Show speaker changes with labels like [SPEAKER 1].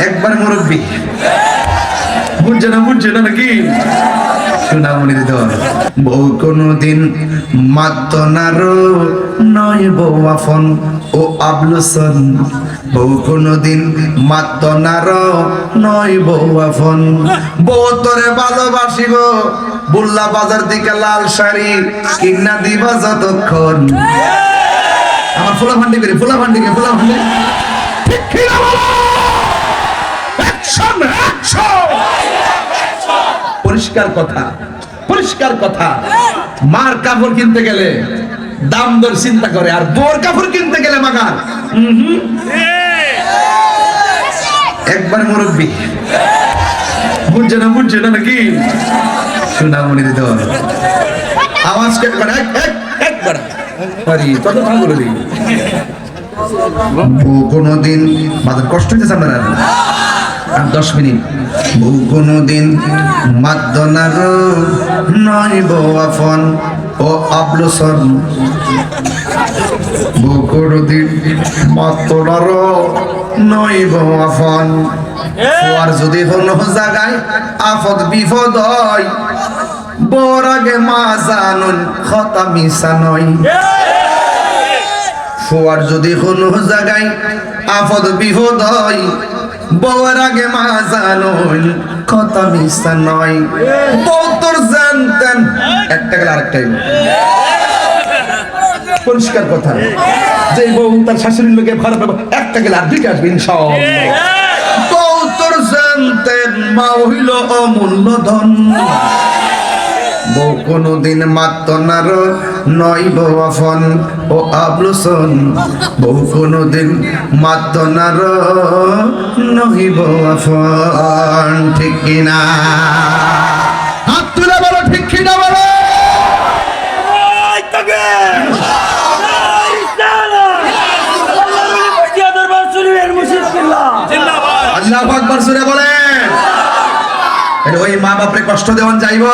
[SPEAKER 1] একবার মুরব্বী বুঝছে না নাকি সোনামণি দিত বউ কোনদিন মাত্র নারো নয় বউ আফন ও আবলুসন বউ কোনদিন মাত্র নারো নয় বউ আফন বউ তোরে ভালোবাসিব বুল্লা বাজার থেকে লাল শাড়ি কিনা দিব যতক্ষণ আমার ফুলা ভান্ডি ঠিক কি না বলো অ্যাকশন পরিষ্কার কথা মার কাপড় কিনতে গেলে দাম দর চিন্তা করে আর বোর কাপড় কিনতে গেলে মাগার একবার মুরব্বী বুঝছে না নাকি সোনামণি দিত আওয়াজ একবার কত ভালো বলে দিই কোনদিন মাদের কষ্ট হইতেছে আপনারা আর 10 মিনিট বউ কোনদিন মাদ্দনার নয় বউ আফন ও আবলুসন বউ কোনদিন মাদ্দনার নয় বউ আফন আর যদি কোনো জায়গায় আফদ বিপদ হয় বউর আগে মা জানুন কথা মিশা নয় আর যদি কোনো জায়গায় আফদ বিপদ হয় বউর আগে মা জানুন কথা মিশা নয় বউ তোর জানতেন একটা গেলে আরেকটাই পরিষ্কার কথা যে বউ তার শাশুড়ির লোকে ভালো একটা গেলে আর দুইটা আসবে ইনশাআল্লাহ বউ তোর জানতেন মা হইল অমূল্য ধন বউ কোনদিন মাত্র নার নয় বউ আফন ও আবলুসন বউ কোনদিন মাত্র নার নয় বউ আফন ঠিক কিনা হাত তুলে বলো ঠিক কিনা বলো আল্লাহু আকবার জোরে বলেন ওই মা বাপরে কষ্ট দেওয়ান যাইব